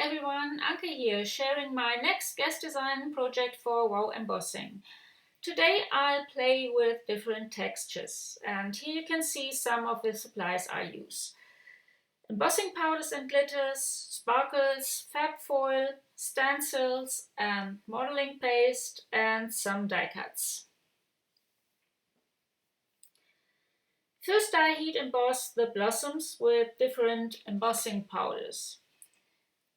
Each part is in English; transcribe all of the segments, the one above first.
everyone, Anke here, sharing my next guest design project for Wow Embossing. Today I'll play with different textures, and here you can see some of the supplies I use. Embossing powders and glitters, sparkles, Fab Foil, stencils, and modeling paste, and some die cuts. First I heat emboss the blossoms with different embossing powders.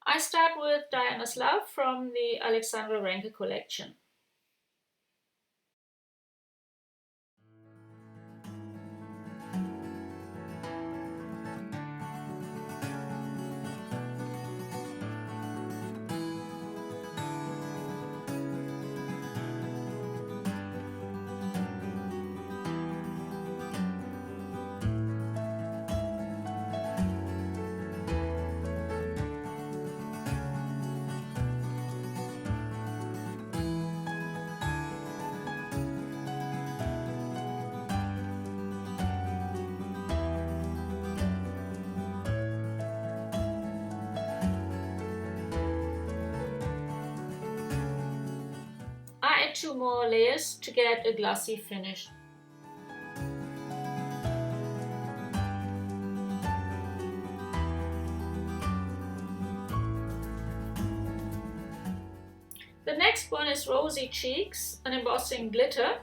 I start with Diana's Love from the Alexandra Renke collection. I add 2 more layers to get a glossy finish. The next one is Rosy Cheeks, an embossing glitter.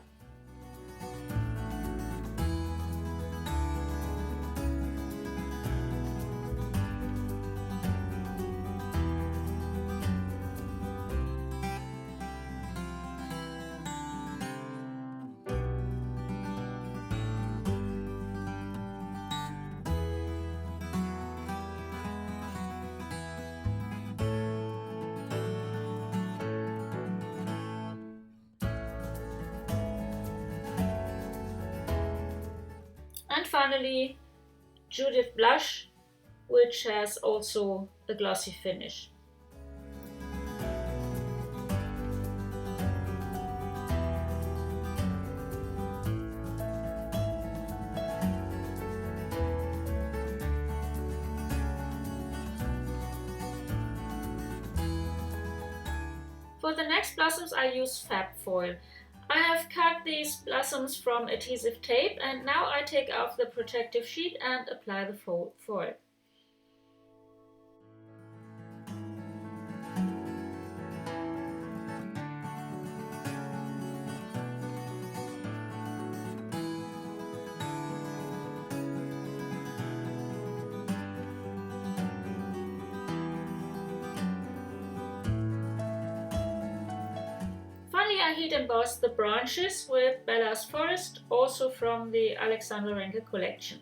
And finally, Judith Blush, which has also a glossy finish. For the next blossoms I use Fab Foil. I have cut these blossoms from adhesive tape, and now I take off the protective sheet and apply the foil. Finally, I heat emboss the branches with Bella's Forest, also from the Alexandra Renke collection.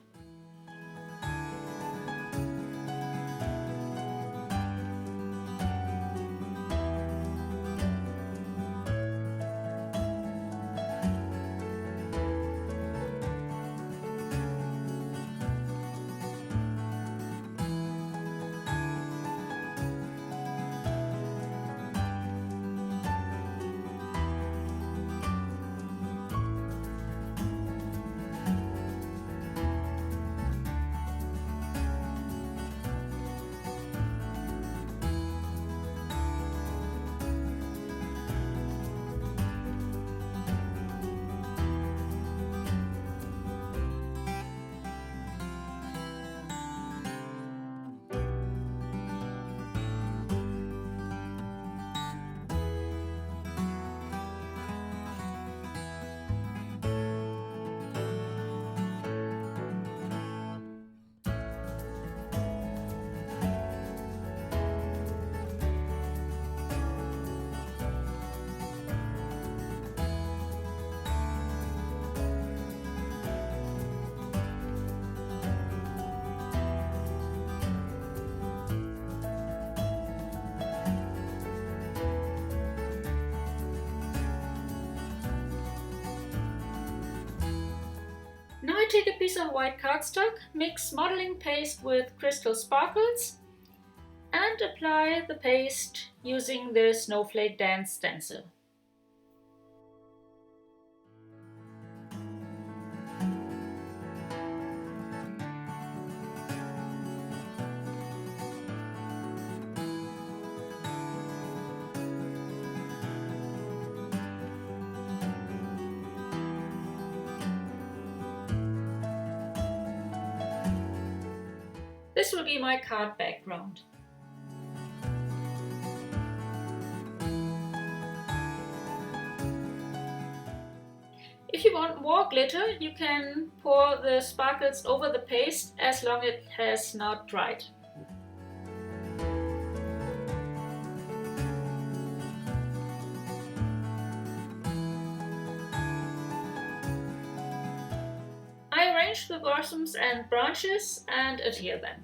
Now I take a piece of white cardstock, mix modeling paste with crystal sparkles, and apply the paste using the snowflake dance stencil. will be my card background. If you want more glitter, you can pour the sparkles over the paste as long as it has not dried. I arrange the blossoms and branches and adhere them.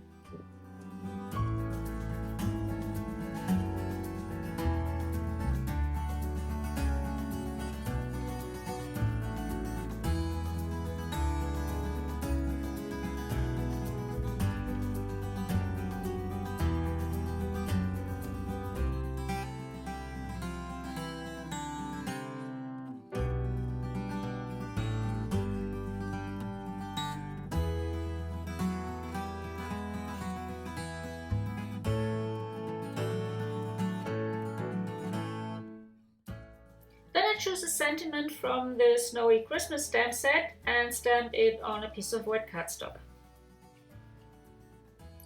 Then I choose a sentiment from the Snowy Christmas stamp set and stamp it on a piece of white cardstock.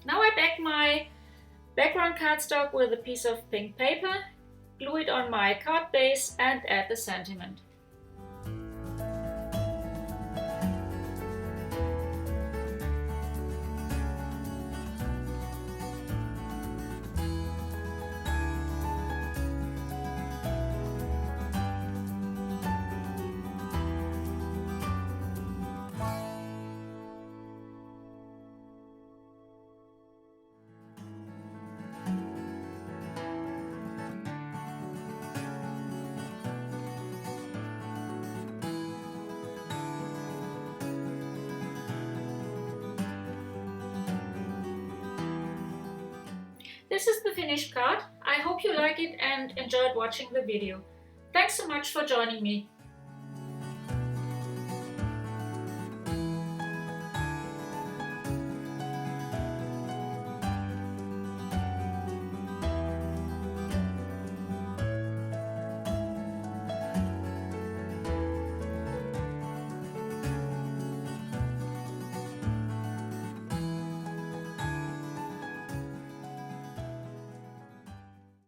Now I back my background cardstock with a piece of pink paper, glue it on my card base and add the sentiment. This is the finished card. I hope you like it and enjoyed watching the video. Thanks so much for joining me.